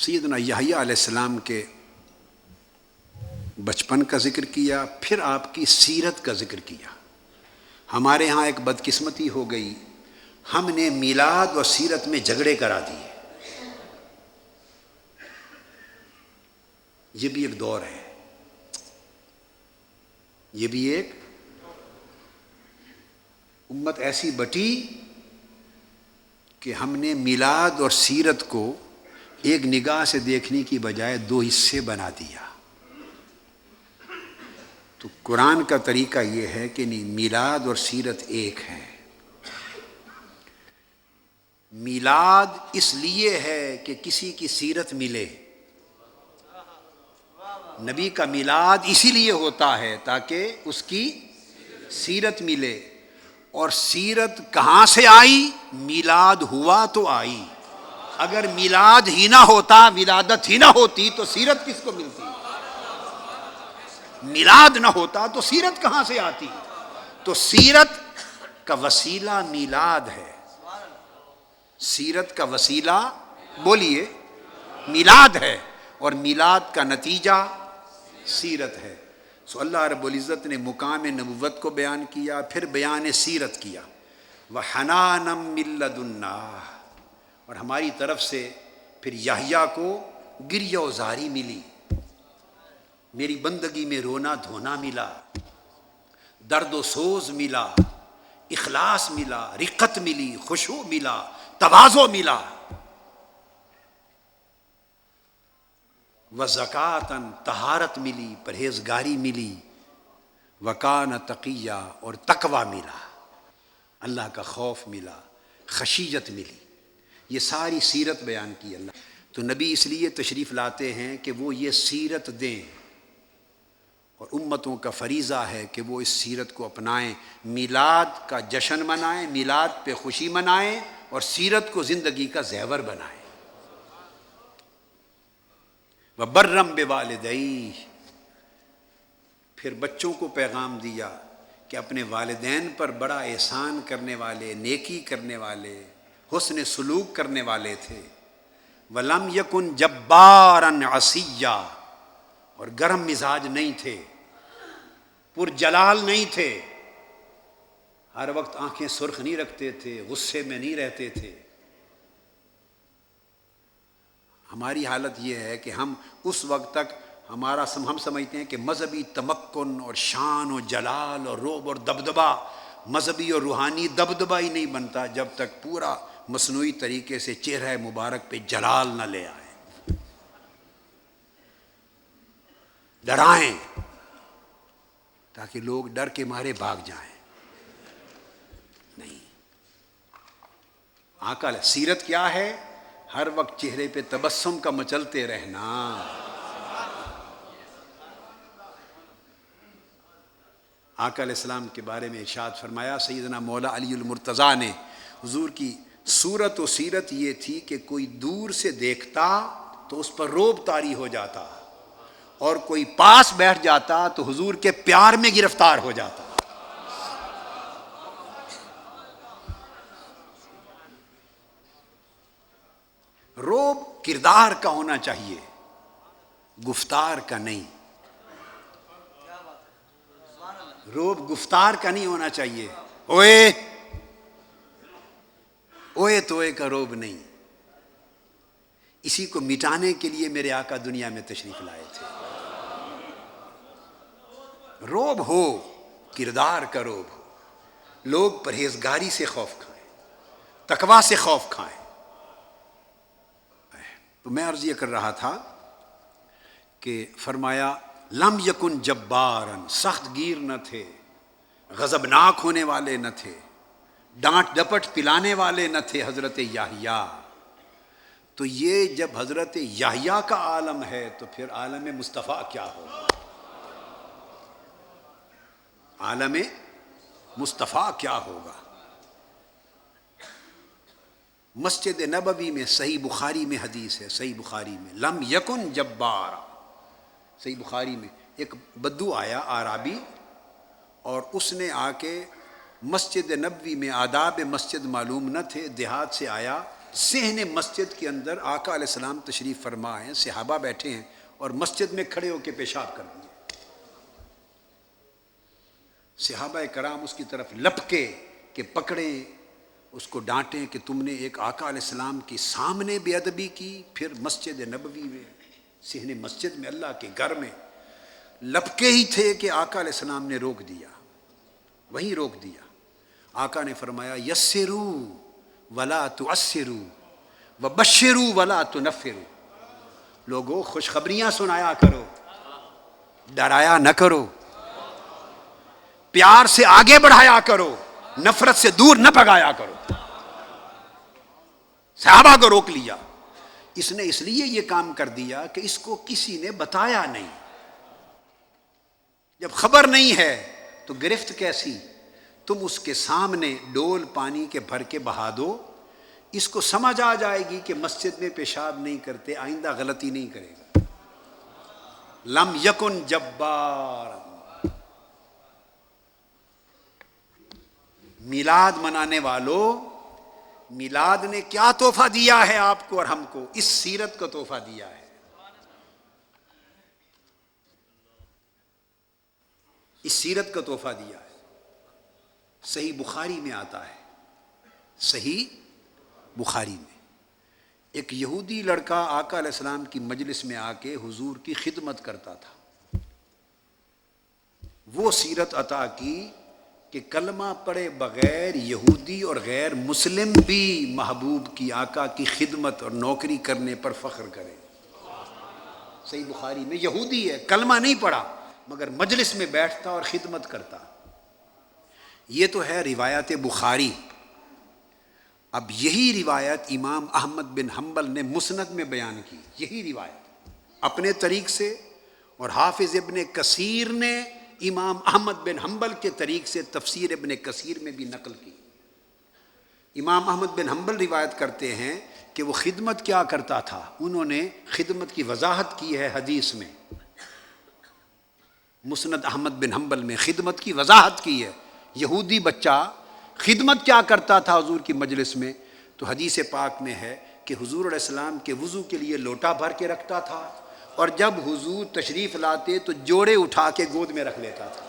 سیدنا یحییٰ علیہ السلام کے بچپن کا ذکر کیا، پھر آپ کی سیرت کا ذکر کیا۔ ہمارے ہاں ایک بدقسمتی ہو گئی، ہم نے میلاد اور سیرت میں جھگڑے کرا دیے۔ یہ بھی ایک دور ہے، یہ بھی ایک امت ایسی بٹی کہ ہم نے میلاد اور سیرت کو ایک نگاہ سے دیکھنے کی بجائے دو حصے بنا دیا۔ تو قرآن کا طریقہ یہ ہے کہ نہیں، میلاد اور سیرت ایک ہے۔ میلاد اس لیے ہے کہ کسی کی سیرت ملے، نبی کا میلاد اسی لیے ہوتا ہے تاکہ اس کی سیرت ملے۔ اور سیرت کہاں سے آئی؟ میلاد ہوا تو آئی۔ اگر میلاد ہی نہ ہوتا، ولادت ہی نہ ہوتی تو سیرت کس کو ملتی؟ میلاد نہ ہوتا تو سیرت کہاں سے آتی؟ تو سیرت کا وسیلہ میلاد ہے، سیرت کا وسیلہ بولیے میلاد ہے، اور میلاد کا نتیجہ سیرت ہے۔ سو اللہ رب العزت نے مقام نبوت کو بیان کیا، پھر بیان سیرت کیا۔ وَحَنَانًا مِن لَّدُنَّا، اور ہماری طرف سے پھر یحییٰ کو گریہ و زاری ملی، میری بندگی میں رونا دھونا ملا، درد و سوز ملا، اخلاص ملا، رقت ملی، خشوع ملا، تواضع ملا۔ وزکاتً، طہارت ملی، پرہیزگاری ملی، وکان تقیہ، اور تقوی ملا، اللہ کا خوف ملا، خشیت ملی۔ یہ ساری سیرت بیان کی اللہ۔ تو نبی اس لیے تشریف لاتے ہیں کہ وہ یہ سیرت دیں، اور امتوں کا فریضہ ہے کہ وہ اس سیرت کو اپنائیں، میلاد کا جشن منائیں، میلاد پہ خوشی منائیں، اور سیرت کو زندگی کا زیور بنائیں۔ وَبَرًّا بِوَالِدَیْهِ، پھر بچوں کو پیغام دیا کہ اپنے والدین پر بڑا احسان کرنے والے، نیکی کرنے والے، حسن سلوک کرنے والے تھے۔ وَلَمْ يَكُنْ جَبَّارًا عَصِيًّا، اور گرم مزاج نہیں تھے، پرجلال نہیں تھے، ہر وقت آنکھیں سرخ نہیں رکھتے تھے، غصے میں نہیں رہتے تھے۔ ہماری حالت یہ ہے کہ ہم اس وقت تک ہم سمجھتے ہیں کہ مذہبی تمکن اور شان و جلال اور رعب اور دبدبہ، مذہبی اور روحانی دبدبہ ہی نہیں بنتا جب تک پورا مصنوعی طریقے سے چہرہ مبارک پہ جلال نہ لے آئے، ڈرائیں تاکہ لوگ ڈر کے مارے بھاگ جائیں۔ نہیں، آقا سیرت کیا ہے؟ ہر وقت چہرے پہ تبسم کا مچلتے رہنا۔ آقا علیہ السلام کے بارے میں ارشاد فرمایا سیدنا مولا علی المرتضیٰ نے، حضور کی صورت و سیرت یہ تھی کہ کوئی دور سے دیکھتا تو اس پر رعب طاری ہو جاتا، اور کوئی پاس بیٹھ جاتا تو حضور کے پیار میں گرفتار ہو جاتا۔ رعب کردار کا ہونا چاہیے، گفتار کا نہیں۔ رعب گفتار کا نہیں ہونا چاہیے، اوئے اوئے توئے کا رعب نہیں۔ اسی کو مٹانے کے لیے میرے آقا دنیا میں تشریف لائے تھے۔ رعب ہو، کردار کا رعب ہو، لوگ پرہیزگاری سے خوف کھائیں، تقوی سے خوف کھائیں۔ تو میں عرض یہ کر رہا تھا کہ فرمایا لم یکن جباراً، سخت گیر نہ تھے، غضبناک ہونے والے نہ تھے، ڈانٹ ڈپٹ پلانے والے نہ تھے حضرت یحییٰ۔ تو یہ جب حضرت یحییٰ کا عالم ہے تو پھر عالم مصطفیٰ کیا ہوگا؟ عالم مصطفیٰ کیا ہوگا؟ مسجد نبوی میں صحیح بخاری میں حدیث ہے، صحیح بخاری میں لم یکن جبار، صحیح بخاری میں ایک بدو آیا اعرابی، اور اس نے آ کے مسجد نبوی میں آداب مسجد معلوم نہ تھے، دیہات سے آیا، صحن مسجد کے اندر آقا علیہ السلام تشریف فرما ہیں، صحابہ بیٹھے ہیں اور مسجد میں کھڑے ہو کے پیشاب کر دیے. صحابہ کرام اس کی طرف لپکے کہ پکڑیں، اس کو ڈانٹیں کہ تم نے ایک آقا علیہ السلام کے سامنے بے ادبی کی، پھر مسجد نبوی میں، صحن مسجد میں، اللہ کے گھر میں. لپکے ہی تھے کہ آقا علیہ السلام نے روک دیا، وہیں روک دیا. آقا نے فرمایا یسروا ولا تعسروا وبشروا ولا تنفروا. لوگوں خوشخبریاں سنایا کرو، ڈرایا نہ کرو، پیار سے آگے بڑھایا کرو، نفرت سے دور نہ بھگایا کرو. صحابہ کو روک لیا. اس نے اس لیے یہ کام کر دیا کہ اس کو کسی نے بتایا نہیں. جب خبر نہیں ہے تو گرفت کیسی؟ تم اس کے سامنے ڈول پانی کے بھر کے بہا دو، اس کو سمجھ آ جائے گی کہ مسجد میں پیشاب نہیں کرتے، آئندہ غلطی نہیں کرے گا. لم یکن جبار. میلاد منانے والوں، میلاد نے کیا تحفہ دیا ہے آپ کو اور ہم کو؟ اس سیرت کا تحفہ دیا ہے. اس سیرت کا تحفہ دیا ہے. صحیح بخاری میں آتا ہے، صحیح بخاری میں ایک یہودی لڑکا آقا علیہ السلام کی مجلس میں آ کے حضور کی خدمت کرتا تھا. وہ سیرت عطا کی کہ کلمہ پڑھے بغیر یہودی اور غیر مسلم بھی محبوب کی آقا کی خدمت اور نوکری کرنے پر فخر کرے. صحیح بخاری میں یہودی ہے، کلمہ نہیں پڑھا مگر مجلس میں بیٹھتا اور خدمت کرتا. یہ تو ہے روایت بخاری. اب یہی روایت امام احمد بن حنبل نے مسند میں بیان کی، یہی روایت اپنے طریق سے، اور حافظ ابن کثیر نے امام احمد بن حنبل کے طریق سے تفسیر ابن کثیر میں بھی نقل کی. امام احمد بن حنبل روایت کرتے ہیں کہ وہ خدمت کیا کرتا تھا. انہوں نے خدمت کی وضاحت کی ہے حدیث میں، مسند احمد بن حنبل میں خدمت کی وضاحت کی ہے. یہودی بچہ خدمت کیا کرتا تھا حضور کی مجلس میں؟ تو حدیث پاک میں ہے کہ حضور علیہ السلام کے وضو کے لیے لوٹا بھر کے رکھتا تھا، اور جب حضور تشریف لاتے تو جوڑے اٹھا کے گود میں رکھ لیتا تھا،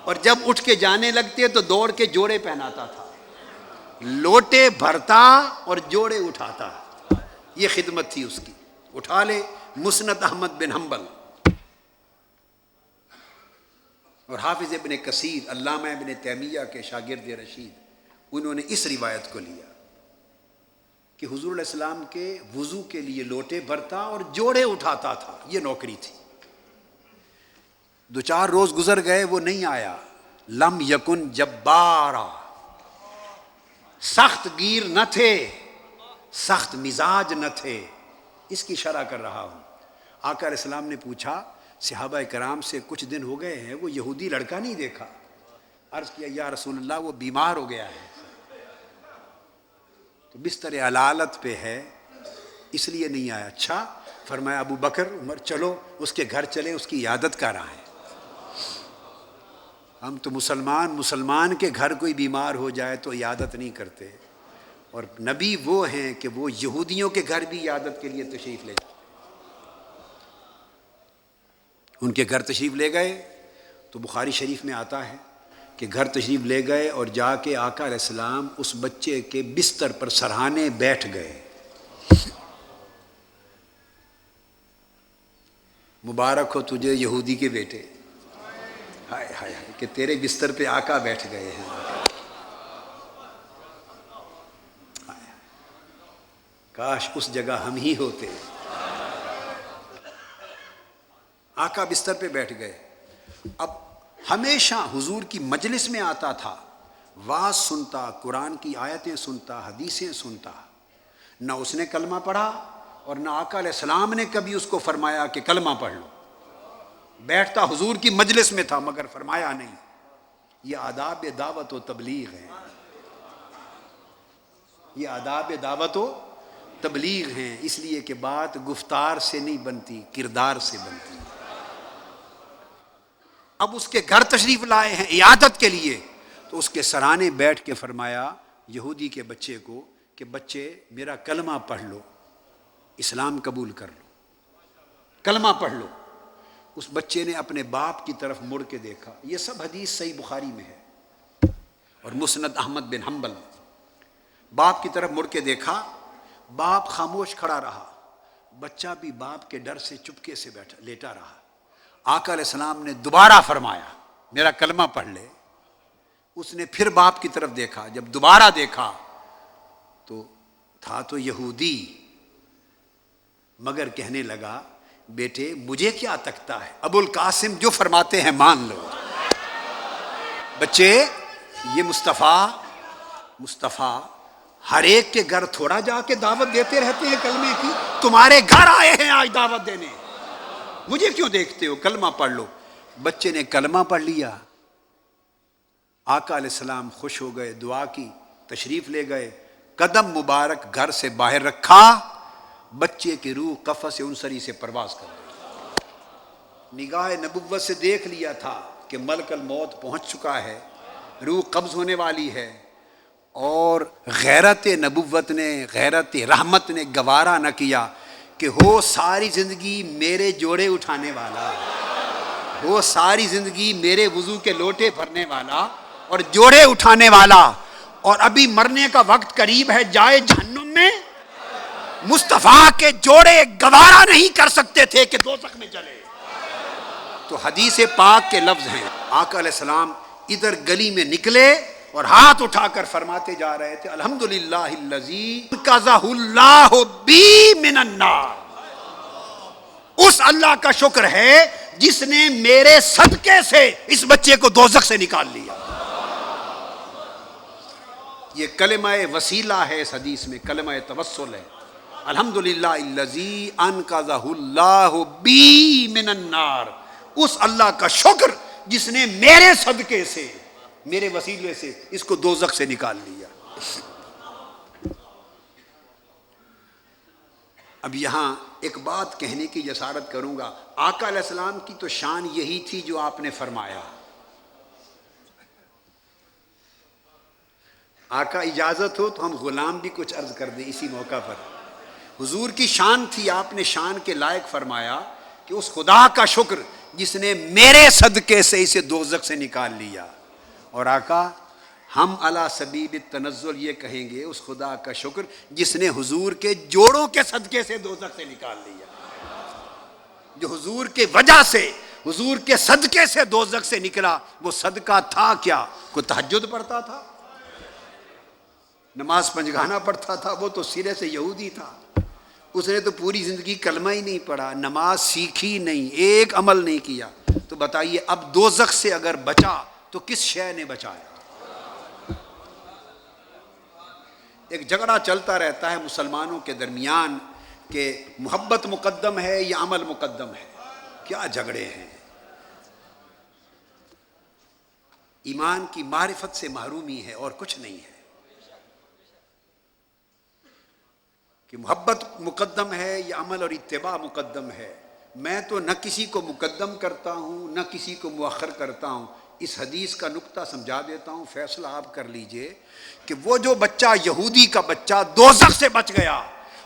اور جب اٹھ کے جانے لگتے تو دوڑ کے جوڑے پہناتا تھا. لوٹے بھرتا اور جوڑے اٹھاتا. یہ خدمت تھی اس کی. اٹھا لے مسند احمد بن حنبل. اور حافظ ابن کثیر علامہ ابن تیمیہ کے شاگرد رشید، انہوں نے اس روایت کو لیا کہ حضور علیہ السلام کے وضو کے لیے لوٹے بھرتا اور جوڑے اٹھاتا تھا. یہ نوکری تھی. 2-4 روز گزر گئے، وہ نہیں آیا. لم یکن جبارا. سخت گیر نہ تھے، سخت مزاج نہ تھے. اس کی شرح کر رہا ہوں. آقا علیہ السلام نے پوچھا صحابہ کرام سے، کچھ دن ہو گئے ہیں، وہ یہودی لڑکا نہیں دیکھا؟ عرض کیا یا رسول اللہ وہ بیمار ہو گیا ہے، تو بستر علالت پہ ہے، اس لیے نہیں آیا. اچھا. فرمایا ابو بکر عمر چلو اس کے گھر چلے، اس کی عیادت کر آئیں. ہم تو مسلمان کے گھر کوئی بیمار ہو جائے تو عیادت نہیں کرتے، اور نبی وہ ہیں کہ وہ یہودیوں کے گھر بھی عیادت کے لیے تشریف لے جائیں. ان کے گھر تشریف لے گئے تو بخاری شریف میں آتا ہے کہ گھر تشریف لے گئے اور جا کے آقا علیہ السلام اس بچے کے بستر پر سرہانے بیٹھ گئے. مبارک ہو تجھے یہودی کے بیٹے، ہائے ہائے ہائے کہ تیرے بستر پہ آقا بیٹھ گئے ہیں. کاش اس جگہ ہم ہی ہوتے. آقا بستر پہ بیٹھ گئے. اب ہمیشہ حضور کی مجلس میں آتا تھا، واز سنتا، قرآن کی آیتیں سنتا، حدیثیں سنتا. نہ اس نے کلمہ پڑھا اور نہ آقا علیہ السلام نے کبھی اس کو فرمایا کہ کلمہ پڑھ لو. بیٹھتا حضور کی مجلس میں تھا مگر فرمایا نہیں. یہ آداب دعوت و تبلیغ ہیں. یہ آداب دعوت و تبلیغ ہیں. اس لیے کہ بات گفتار سے نہیں بنتی، کردار سے بنتی. اب اس کے گھر تشریف لائے ہیں عیادت کے لیے، تو اس کے سرانے بیٹھ کے فرمایا یہودی کے بچے کو کہ بچے میرا کلمہ پڑھ لو، اسلام قبول کر لو، کلمہ پڑھ لو۔ اس بچے نے اپنے باپ کی طرف مڑ کے دیکھا، یہ سب حدیث صحیح بخاری میں ہے اور مسند احمد بن حنبل میں۔ باپ کی طرف مڑ کے دیکھا، باپ خاموش کھڑا رہا، بچہ بھی باپ کے ڈر سے چپکے سے بیٹھا لیٹا رہا۔ آقا علیہ السلام نے دوبارہ فرمایا میرا کلمہ پڑھ لے۔ اس نے پھر باپ کی طرف دیکھا، جب دوبارہ دیکھا تو تھا تو یہودی، مگر کہنے لگا بیٹے مجھے کیا تکتا ہے، ابو القاسم جو فرماتے ہیں مان لو۔ بچے یہ مصطفیٰ ہر ایک کے گھر تھوڑا جا کے دعوت دیتے رہتے ہیں کلمے کی، تمہارے گھر آئے ہیں آج دعوت دینے، مجھے کیوں دیکھتے ہو، کلمہ پڑھ لو۔ بچے نے کلمہ پڑھ لیا۔ آقا علیہ السلام خوش ہو گئے، دعا کی، تشریف لے گئے، قدم مبارک گھر سے باہر رکھا، بچے کی روح قفس انصری سے پرواز کر گئی۔ نگاہ نبوت سے دیکھ لیا تھا کہ ملک الموت پہنچ چکا ہے، روح قبض ہونے والی ہے، اور غیرت نبوت نے، غیرت رحمت نے گوارا نہ کیا کہ ہو ساری زندگی میرے جوڑے اٹھانے والا، ہو ساری زندگی میرے وضو کے لوٹے بھرنے والا اور جوڑے اٹھانے والا، اور ابھی مرنے کا وقت قریب ہے، جائے جہنم میں۔ مصطفیٰ کے جوڑے گوارا نہیں کر سکتے تھے کہ دوزخ میں چلے۔ تو حدیث پاک کے لفظ ہیں، آقا علیہ السلام ادھر گلی میں نکلے اور ہاتھ اٹھا کر فرماتے جا رہے تھے الحمدللہ الذی انقذہ اللہ بی من النار۔ اس اللہ کا شکر ہے جس نے میرے صدقے سے اس بچے کو دوزخ سے نکال لیا۔ یہ کلمہ وسیلہ ہے، اس حدیث میں کلمہ توسل ہے، الحمدللہ الذی انقذہ اللہ بی من النار۔ اس اللہ کا شکر جس نے میرے صدقے سے، میرے وسیلے سے اس کو دوزخ سے نکال لیا۔ اب یہاں ایک بات کہنے کی جسارت کروں گا، آقا علیہ السلام کی تو شان یہی تھی جو آپ نے فرمایا۔ آقا اجازت ہو تو ہم غلام بھی کچھ عرض کر دیں اسی موقع پر۔ حضور کی شان تھی، آپ نے شان کے لائق فرمایا کہ اس خدا کا شکر جس نے میرے صدقے سے اسے دوزخ سے نکال لیا۔ اور آقا ہم علی سبیل التنزل یہ کہیں گے اس خدا کا شکر جس نے حضور کے جوڑوں کے صدقے سے دوزخ سے نکال لیا۔ جو حضور کے وجہ سے، حضور کے صدقے سے دوزخ سے نکلا، وہ صدقہ تھا کیا؟ کوئی تہجد پڑھتا تھا، نماز پنجگانہ پڑھتا تھا، وہ تو سرے سے یہودی تھا، اس نے تو پوری زندگی کلمہ ہی نہیں پڑھا، نماز سیکھی نہیں، ایک عمل نہیں کیا۔ تو بتائیے اب دوزخ سے اگر بچا تو کس شے نے بچایا؟ ایک جھگڑا چلتا رہتا ہے مسلمانوں کے درمیان کہ محبت مقدم ہے یا عمل مقدم ہے۔ کیا جھگڑے ہیں؟ ایمان کی معرفت سے محرومی ہے اور کچھ نہیں ہے، کہ محبت مقدم ہے یا عمل اور اتباع مقدم ہے۔ میں تو نہ کسی کو مقدم کرتا ہوں نہ کسی کو مؤخر کرتا ہوں۔ اس حدیث کا نقطہ سمجھا دیتا ہوں، فیصلہ آپ کر لیجئے کہ وہ جو بچہ یہودی کا بچہ دوزخ سے بچ گیا،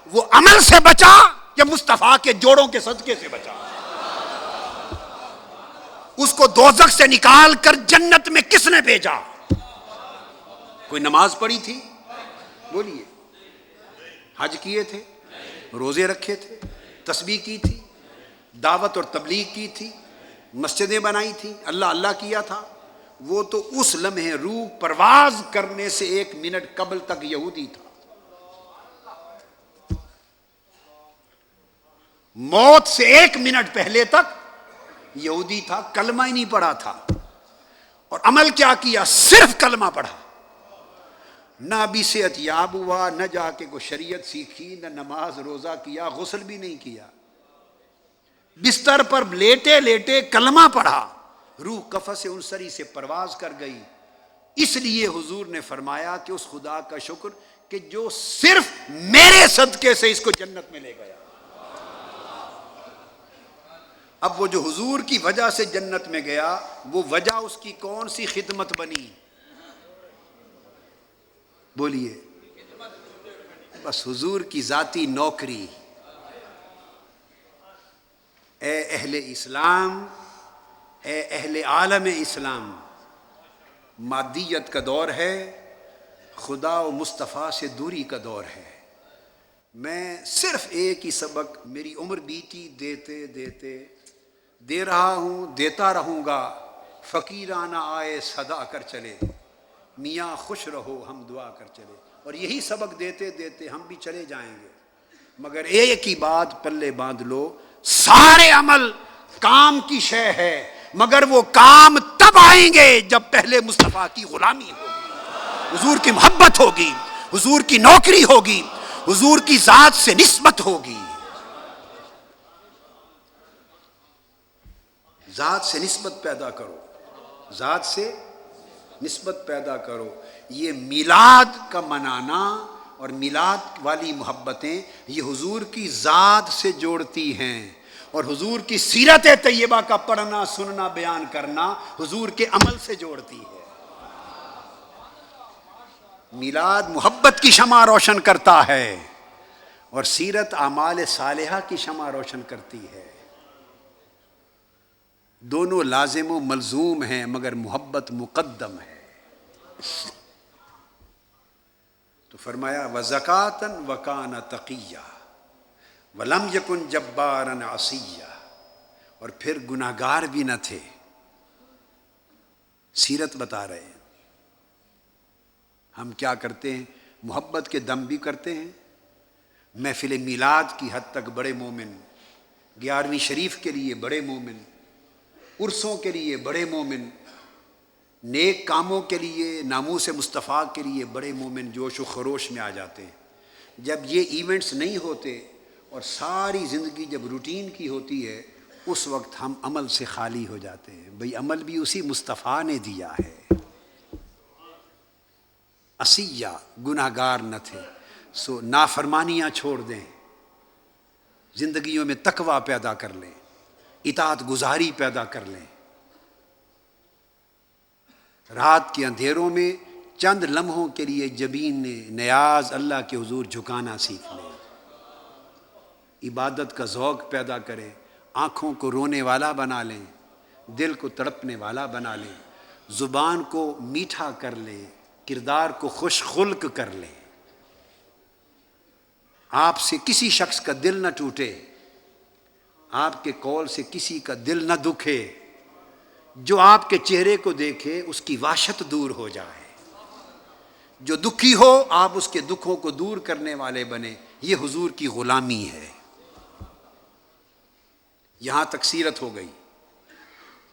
وہ عمل سے بچا یا مصطفیٰ کے جوڑوں کے صدقے سے بچا؟ اس کو دوزخ سے نکال کر جنت میں کس نے بھیجا؟ کوئی نماز پڑھی تھی؟ بولیے۔ حج کیے تھے، روزے رکھے تھے، تسبیح کی تھی، دعوت اور تبلیغ کی تھی، مسجدیں بنائی تھی، اللہ اللہ کیا تھا؟ وہ تو اس لمحے روح پرواز کرنے سے 1 منٹ قبل تک یہودی تھا، موت سے 1 منٹ پہلے تک یہودی تھا، کلمہ ہی نہیں پڑھا تھا۔ اور عمل کیا کیا؟ صرف کلمہ پڑھا، نہ ابھی صحت یاب ہوا، نہ جا کے کوئی شریعت سیکھی، نہ نماز روزہ کیا، غسل بھی نہیں کیا، بستر پر لیٹے لیٹے کلمہ پڑھا، روح قفس انصری سے پرواز کر گئی۔ اس لیے حضور نے فرمایا کہ اس خدا کا شکر کہ جو صرف میرے صدقے سے اس کو جنت میں لے گیا۔ اب وہ جو حضور کی وجہ سے جنت میں گیا، وہ وجہ اس کی کون سی خدمت بنی؟ بولیے۔ بس حضور کی ذاتی نوکری. اے اہل اسلام، اے اہل عالم اسلام، مادیت کا دور ہے، خدا و مصطفیٰ سے دوری کا دور ہے. میں صرف ایک ہی سبق میری عمر بیتی دیتے دیتے دے رہا ہوں، دیتا رہوں گا. فقیرانہ آئے صدا کر چلے، میاں خوش رہو ہم دعا کر چلے. اور یہی سبق دیتے دیتے ہم بھی چلے جائیں گے. مگر ایک ہی بات پلے باندھ لو، سارے عمل کام کی شے ہے، مگر وہ کام تب آئیں گے جب پہلے مصطفیٰ کی غلامی ہوگی، حضور کی محبت ہوگی، حضور کی نوکری ہوگی، حضور کی ذات سے نسبت ہوگی. ذات سے نسبت پیدا کرو، ذات سے نسبت پیدا کرو. یہ میلاد کا منانا اور میلاد والی محبتیں یہ حضور کی ذات سے جوڑتی ہیں، اور حضور کی سیرت طیبہ کا پڑھنا، سننا، بیان کرنا حضور کے عمل سے جوڑتی ہے. میلاد محبت کی شمع روشن کرتا ہے اور سیرت اعمال صالحہ کی شمع روشن کرتی ہے. دونوں لازم و ملزوم ہیں، مگر محبت مقدم ہے. تو فرمایا وَزَكَاةً وَكَانَ تَقِيًّا وَلَمْ يَكُنْ جَبَّارًا عَصِيًّا، اور پھر گناہ گار بھی نہ تھے. سیرت بتا رہے ہیں. ہم کیا کرتے ہیں؟ محبت کے دم بھی کرتے ہیں. محفل میلاد کی حد تک بڑے مومن، 11ویں شریف کے لیے بڑے مومن، عرسوں کے لیے بڑے مومن، نیک کاموں کے لیے، ناموس مصطفیٰ کے لیے بڑے مومن جوش و خروش میں آ جاتے ہیں. جب یہ ایونٹس نہیں ہوتے اور ساری زندگی جب روٹین کی ہوتی ہے، اس وقت ہم عمل سے خالی ہو جاتے ہیں. بھئی عمل بھی اسی مصطفیٰ نے دیا ہے. عصیہ، گناہ گار نہ تھے، سو نافرمانیاں چھوڑ دیں، زندگیوں میں تقویٰ پیدا کر لیں، اطاعت گزاری پیدا کر لیں. رات کے اندھیروں میں چند لمحوں کے لیے جبین نیاز اللہ کے حضور جھکانا سیکھ لیں. عبادت کا ذوق پیدا کریں، آنکھوں کو رونے والا بنا لیں، دل کو تڑپنے والا بنا لیں، زبان کو میٹھا کر لیں، کردار کو خوش خلق کر لیں. آپ سے کسی شخص کا دل نہ ٹوٹے، آپ کے قول سے کسی کا دل نہ دکھے. جو آپ کے چہرے کو دیکھے اس کی وحشت دور ہو جائے. جو دکھی ہو آپ اس کے دکھوں کو دور کرنے والے بنے. یہ حضور کی غلامی ہے. یہاں تک سیرت ہو گئی،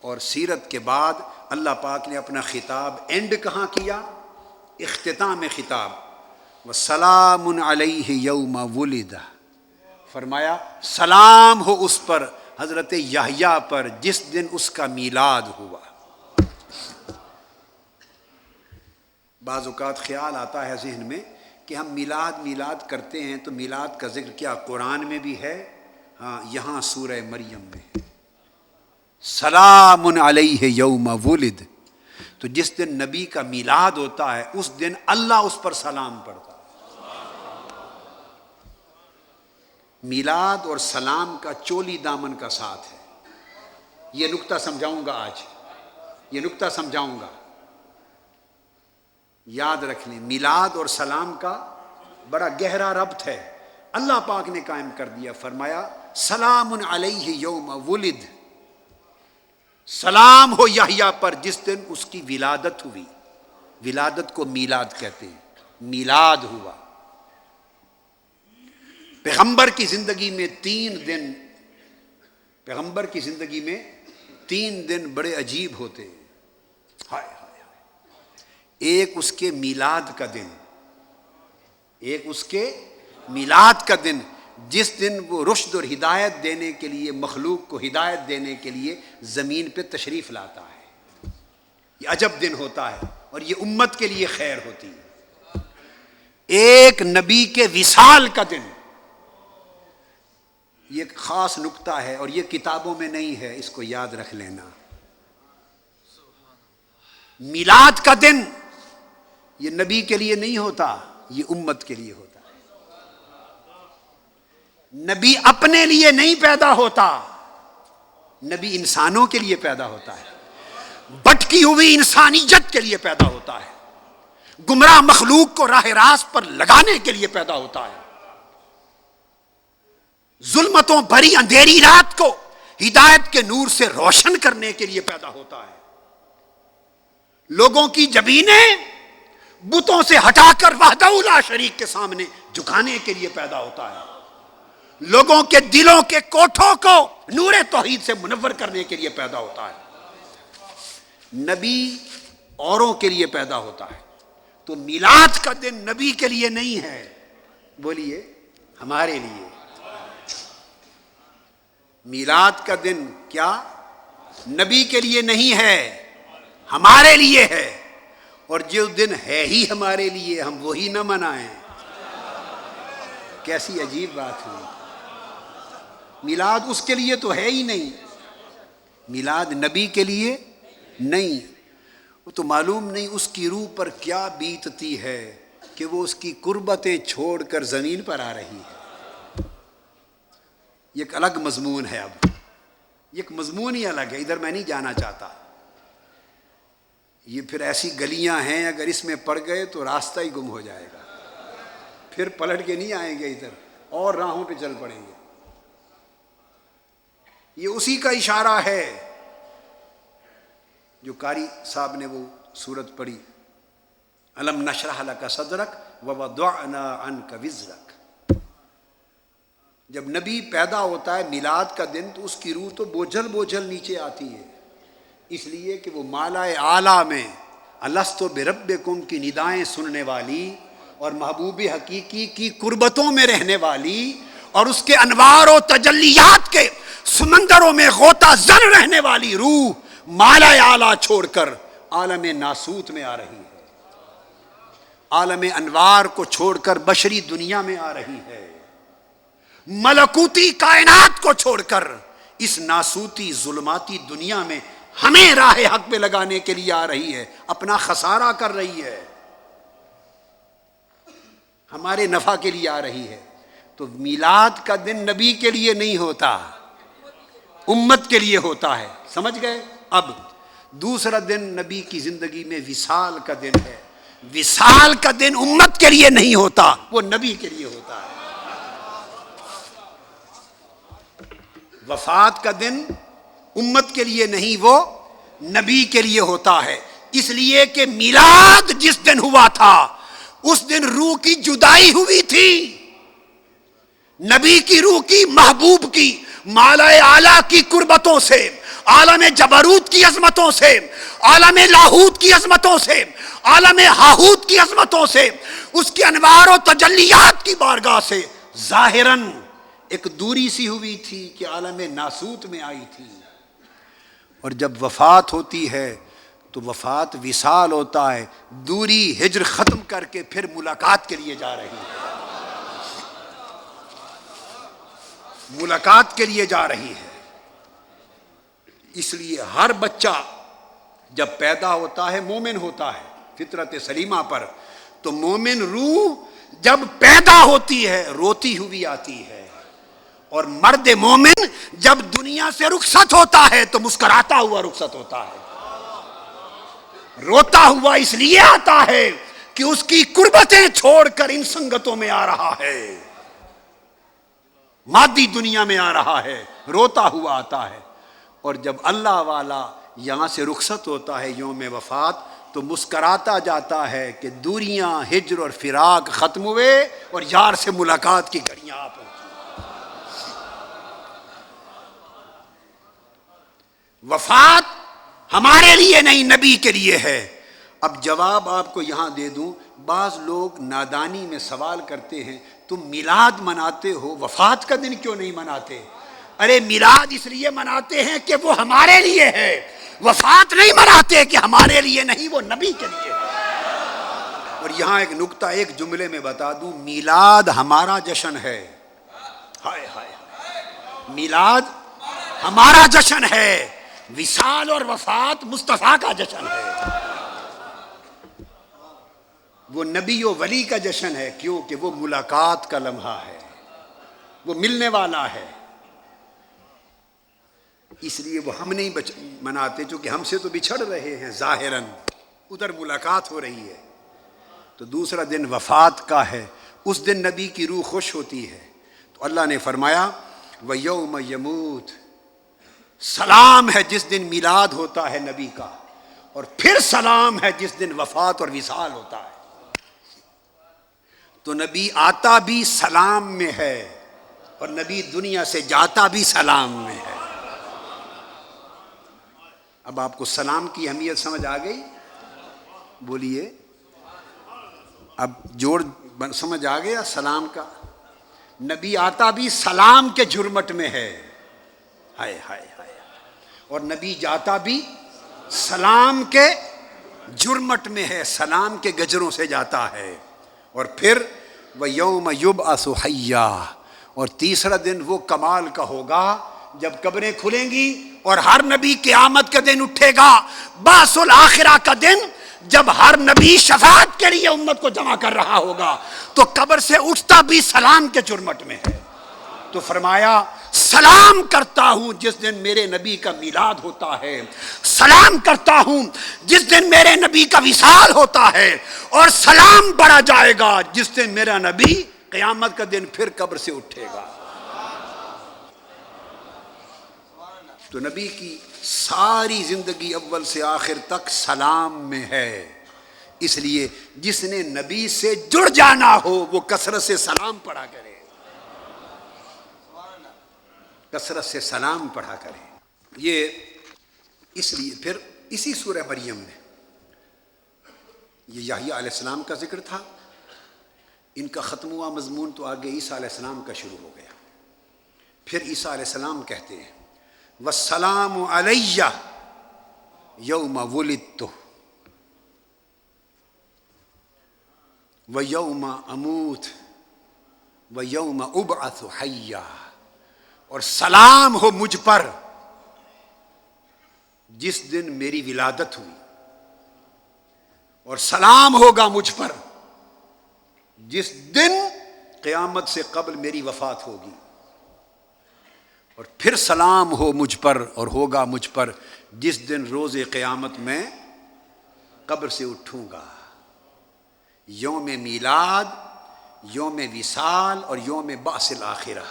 اور سیرت کے بعد اللہ پاک نے اپنا خطاب اینڈ کہاں کیا؟ اختتام خطاب وَسَلَامٌ عَلَيْهِ يَوْمَ وُلِدَ. فرمایا سلام ہو اس پر، حضرت یحییٰ پر، جس دن اس کا میلاد ہوا. بعض اوقات خیال آتا ہے ذہن میں کہ ہم میلاد کرتے ہیں تو میلاد کا ذکر کیا قرآن میں بھی ہے؟ ہاں، یہاں سورہ مریم میں ہے. سلام علیہ یوم ولد. تو جس دن نبی کا میلاد ہوتا ہے اس دن اللہ اس پر سلام پڑھتا ہے. میلاد اور سلام کا چولی دامن کا ساتھ ہے. یہ نکتہ سمجھاؤں گا آج، یہ نکتہ سمجھاؤں گا، یاد رکھ لیں. میلاد اور سلام کا بڑا گہرا ربط ہے. اللہ پاک نے قائم کر دیا، فرمایا سلام علیہ یوم ولد. سلام ہو یحییٰ پر جس دن اس کی ولادت ہوئی. ولادت کو میلاد کہتے ہیں. میلاد ہوا. پیغمبر کی زندگی میں 3 دن، پیغمبر کی زندگی میں 3 دن بڑے عجیب ہوتے ہیں. ہائے ہائے ہائے. ایک اس کے میلاد کا دن، ایک اس کے میلاد کا دن جس دن وہ رشد اور ہدایت دینے کے لیے، مخلوق کو ہدایت دینے کے لیے زمین پہ تشریف لاتا ہے. یہ عجب دن ہوتا ہے اور یہ امت کے لیے خیر ہوتی ہے. ایک نبی کے وصال کا دن، یہ ایک خاص نکتہ ہے اور یہ کتابوں میں نہیں ہے، اس کو یاد رکھ لینا. میلاد کا دن یہ نبی کے لیے نہیں ہوتا، یہ امت کے لیے ہوتا ہے. نبی اپنے لیے نہیں پیدا ہوتا، نبی انسانوں کے لیے پیدا ہوتا ہے، بھٹکی ہوئی انسانیت کے لیے پیدا ہوتا ہے، گمراہ مخلوق کو راہ راست پر لگانے کے لیے پیدا ہوتا ہے، ظلمتوں بھری اندھیری رات کو ہدایت کے نور سے روشن کرنے کے لیے پیدا ہوتا ہے، لوگوں کی جبینیں بتوں سے ہٹا کر وحدہ لا شریک کے سامنے جھکانے کے لیے پیدا ہوتا ہے، لوگوں کے دلوں کے کوٹھوں کو نور توحید سے منور کرنے کے لیے پیدا ہوتا ہے۔ نبی اوروں کے لیے پیدا ہوتا ہے، تو میلاد کا دن نبی کے لیے نہیں ہے، بولیے ہمارے لیے۔ میلاد کا دن کیا نبی کے لیے نہیں ہے، ہمارے لیے ہے، اور جو دن ہے ہی ہمارے لیے ہم وہی نہ منائیں، کیسی عجیب بات ہوئی۔ میلاد اس کے لیے تو ہے ہی نہیں، میلاد نبی کے لیے نہیں، وہ تو معلوم نہیں اس کی روح پر کیا بیتتی ہے کہ وہ اس کی قربتیں چھوڑ کر زمین پر آ رہی ہے۔ یہ ایک الگ مضمون ہے، اب یہ ایک مضمون ہی الگ ہے، ادھر میں نہیں جانا چاہتا۔ یہ پھر ایسی گلیاں ہیں اگر اس میں پڑ گئے تو راستہ ہی گم ہو جائے گا، پھر پلٹ کے نہیں آئیں گے ادھر، اور راہوں پہ چل پڑیں گے۔ یہ اسی کا اشارہ ہے جو قاری صاحب نے وہ سورت پڑھی، الم نشرح لک صدرک ووضعنا عنک وزرک۔ جب نبی پیدا ہوتا ہے میلاد کا دن تو اس کی روح تو بوجھل بوجھل نیچے آتی ہے، اس لیے کہ وہ مالائے اعلیٰ میں الست بربکم کی ندائیں سننے والی اور محبوب حقیقی کی قربتوں میں رہنے والی اور اس کے انوار و تجلیات کے سمندروں میں غوطہ زن رہنے والی روح مالائے اعلیٰ چھوڑ کر عالم ناسوت میں آ رہی ہے، عالم انوار کو چھوڑ کر بشری دنیا میں آ رہی ہے، ملکوتی کائنات کو چھوڑ کر اس ناسوتی ظلماتی دنیا میں ہمیں راہ حق پہ لگانے کے لیے آ رہی ہے، اپنا خسارہ کر رہی ہے، ہمارے نفع کے لیے آ رہی ہے۔ تو میلاد کا دن نبی کے لیے نہیں ہوتا، امت کے لیے ہوتا ہے، سمجھ گئے؟ اب دوسرا دن نبی کی زندگی میں وصال کا دن ہے، وصال کا دن امت کے لیے نہیں ہوتا، وہ نبی کے لیے ہوتا ہے۔ وفات کا دن امت کے لیے نہیں، وہ نبی کے لیے ہوتا ہے، اس لیے کہ میلاد جس دن ہوا تھا اس دن روح کی جدائی ہوئی تھی، نبی کی روح کی، محبوب کی، مالائے اعلیٰ کی قربتوں سے، عالم جبروت کی عظمتوں سے، عالم لاہوت کی عظمتوں سے، عالم ہاہوت کی عظمتوں سے، اس کی انوار و تجلیات کی بارگاہ سے ظاہراً ایک دوری سی ہوئی تھی کہ عالم ناسوت میں آئی تھی، اور جب وفات ہوتی ہے تو وفات وصال ہوتا ہے، دوری ہجر ختم کر کے پھر ملاقات کے لیے جا رہی ہے، ملاقات کے لیے جا رہی ہے۔ اس لیے ہر بچہ جب پیدا ہوتا ہے مومن ہوتا ہے فطرت سلیمہ پر، تو مومن روح جب پیدا ہوتی ہے روتی ہوئی آتی ہے، اور مرد مومن جب دنیا سے رخصت ہوتا ہے تو مسکراتا ہوا رخصت ہوتا ہے، روتا ہوا اس لیے آتا ہے کہ اس کی قربتیں چھوڑ کر ان سنگتوں میں آ رہا ہے، مادی دنیا میں آ رہا ہے، روتا ہوا آتا ہے، اور جب اللہ والا یہاں سے رخصت ہوتا ہے یوم وفات تو مسکراتا جاتا ہے کہ دوریاں ہجر اور فراق ختم ہوئے اور یار سے ملاقات کی گھڑیاں آ پہنچی۔ وفات ہمارے لیے نہیں نبی کے لیے ہے۔ اب جواب آپ کو یہاں دے دوں، بعض لوگ نادانی میں سوال کرتے ہیں تم میلاد مناتے ہو وفات کا دن کیوں نہیں مناتے؟ ارے میلاد اس لیے مناتے ہیں کہ وہ ہمارے لیے ہے، وفات نہیں مناتے کہ ہمارے لیے نہیں، وہ نبی کے لیے ہے۔ اور یہاں ایک نکتہ ایک جملے میں بتا دوں، میلاد ہمارا جشن ہے، ہائے ہائے، میلاد ہمارا جشن ہے، وصال اور وفات مصطفیٰ کا جشن ہے، وہ نبی و ولی کا جشن ہے، کیونکہ وہ ملاقات کا لمحہ ہے، وہ ملنے والا ہے، اس لیے وہ ہم نہیں مناتے، چونکہ ہم سے تو بچھڑ رہے ہیں ظاہراً، ادھر ملاقات ہو رہی ہے۔ تو دوسرا دن وفات کا ہے، اس دن نبی کی روح خوش ہوتی ہے، تو اللہ نے فرمایا وَيَوْمَ يَمُوتُ، سلام ہے جس دن میلاد ہوتا ہے نبی کا، اور پھر سلام ہے جس دن وفات اور وصال ہوتا ہے۔ تو نبی آتا بھی سلام میں ہے، اور نبی دنیا سے جاتا بھی سلام میں ہے۔ اب آپ کو سلام کی اہمیت سمجھ آ گئی؟ بولیے، اب جوڑ سمجھ آ گیا سلام کا؟ نبی آتا بھی سلام کے جھرمٹ میں ہے، ہائے ہائے ہائے، اور نبی جاتا بھی سلام کے جھرمٹ میں ہے، سلام کے گجروں سے جاتا ہے۔ اور پھر وَيَوْمَ يُبْعَثُ حَيًّا، اور تیسرا دن وہ کمال کا ہوگا جب قبریں کھلیں گی اور ہر نبی قیامت کا دن اٹھے گا، بعث الآخرہ کا دن، جب ہر نبی شفاعت کے لیے امت کو جمع کر رہا ہوگا تو قبر سے اٹھتا بھی سلام کے جرمٹ میں ہے۔ تو فرمایا سلام کرتا ہوں جس دن میرے نبی کا میلاد ہوتا ہے، سلام کرتا ہوں جس دن میرے نبی کا وصال ہوتا ہے، اور سلام بڑھا جائے گا جس دن میرا نبی قیامت کا دن پھر قبر سے اٹھے گا۔ تو نبی کی ساری زندگی اول سے آخر تک سلام میں ہے، اس لیے جس نے نبی سے جڑ جانا ہو وہ کثرت سے سلام پڑھا کرے، کثرت سے سلام پڑھا کرے۔ یہ اس لیے پھر اسی سورہ مریم میں یہ یحییٰ علیہ السلام کا ذکر تھا، ان کا ختم ہوا مضمون تو آگے عیسیٰ علیہ السلام کا شروع ہو گیا۔ پھر عیسیٰ علیہ السلام کہتے ہیں وَالسَّلَامُ عَلَيَّ يَوْمَ وُلِدتُّ وَيَوْمَ أَمُوتُ وَيَوْمَ أُبْعَثُ حَيًّا، اور سلام ہو مجھ پر جس دن میری ولادت ہوئی، اور سلام ہوگا مجھ پر جس دن قیامت سے قبل میری وفات ہوگی، اور پھر سلام ہو مجھ پر اور ہوگا مجھ پر جس دن روز قیامت میں قبر سے اٹھوں گا۔ یوم میلاد، یوم وصال اور یوم بعث الآخرہ۔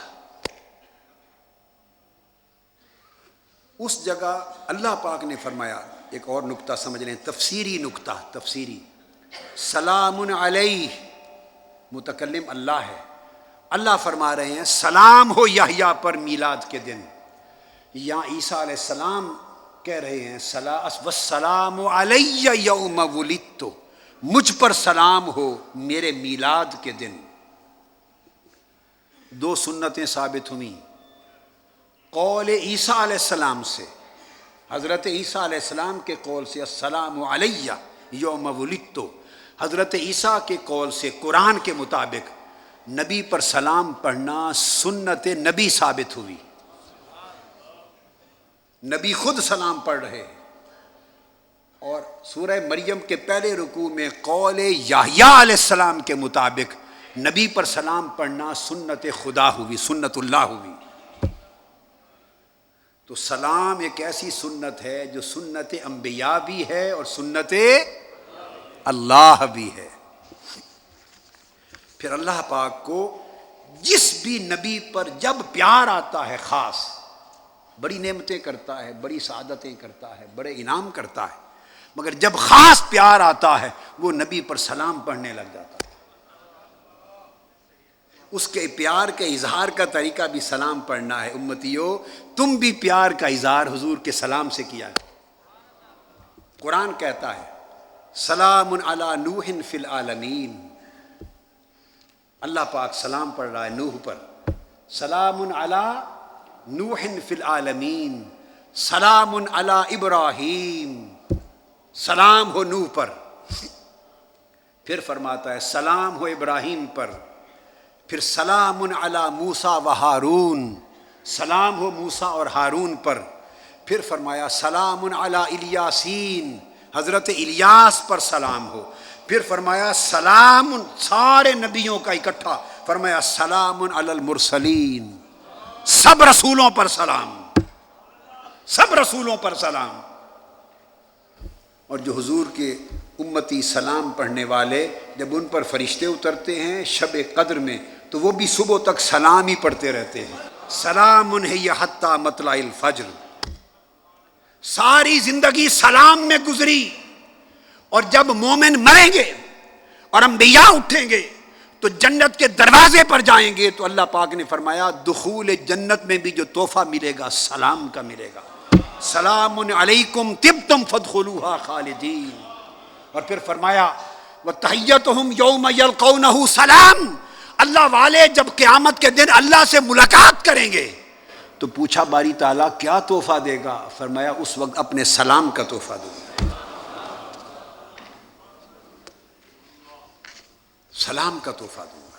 اس جگہ اللہ پاک نے فرمایا، ایک اور نکتہ سمجھ لیں، تفسیری نکتہ، تفسیری، سلام علیہ، متکلم اللہ ہے، اللہ فرما رہے ہیں سلام ہو یحییٰ پر میلاد کے دن، یا عیسیٰ علیہ السلام کہہ رہے ہیں والسلام علیہ یوم ولدت، مجھ پر سلام ہو میرے میلاد کے دن۔ دو سنتیں ثابت ہوئیں، قول عیسیٰ علیہ السلام سے، حضرت عیسیٰ علیہ السلام کے قول سے السلام علیہ یوم ولدت، حضرت عیسیٰ کے قول سے قرآن کے مطابق نبی پر سلام پڑھنا سنت نبی ثابت ہوئی، نبی خود سلام پڑھ رہے۔ اور سورہ مریم کے پہلے رکوع میں قول یحییٰ علیہ السلام کے مطابق نبی پر سلام پڑھنا سنت خدا ہوئی، سنت اللہ ہوئی۔ تو سلام ایک ایسی سنت ہے جو سنت انبیاء بھی ہے اور سنت اللہ بھی ہے۔ پھر اللہ پاک کو جس بھی نبی پر جب پیار آتا ہے خاص، بڑی نعمتیں کرتا ہے، بڑی سعادتیں کرتا ہے، بڑے انعام کرتا ہے، مگر جب خاص پیار آتا ہے وہ نبی پر سلام پڑھنے لگ جاتا ہے۔ اس کے پیار کے اظہار کا طریقہ بھی سلام پڑھنا ہے۔ امتیو، تم بھی پیار کا اظہار حضور کے سلام سے کیا ہے۔ قرآن کہتا ہے سلام علی نوح فی العالمین، اللہ پاک سلام پڑھ رہا ہے نوح پر، سلام علی نوح فی العالمین، سلام علی ابراہیم، سلام ہو نوح پر۔ پھر فرماتا ہے سلام ہو ابراہیم پر، پھر سلام علی موسیٰ و ہارون، سلام ہو موسیٰ اور ہارون پر۔ پھر فرمایا سلام علی الیاسین، حضرت الیاس پر سلام ہو۔ پھر فرمایا سلام، سارے نبیوں کا اکٹھا فرمایا سلام علی المرسلین، سب رسولوں پر سلام، سب رسولوں پر سلام۔ اور جو حضور کے امتی سلام پڑھنے والے، جب ان پر فرشتے اترتے ہیں شب قدر میں تو وہ بھی صبح تک سلام ہی پڑھتے رہتے ہیں، سلام ہی حتی مطلع الفجر۔ ساری زندگی سلام میں گزری، اور جب مومن مریں گے اور انبیاء اٹھیں گے تو جنت کے دروازے پر جائیں گے تو اللہ پاک نے فرمایا دخول جنت میں بھی جو تحفہ ملے گا سلام کا ملے گا، سلام علیکم طبتم فادخلوها خالدین۔ اور پھر فرمایا وتحیتہم یوم یلقونہ سلام، اللہ والے جب قیامت کے دن اللہ سے ملاقات کریں گے تو پوچھا باری تعالیٰ کیا تحفہ دے گا؟ فرمایا اس وقت اپنے سلام کا تحفہ دوں گا، سلام کا تحفہ دوں گا۔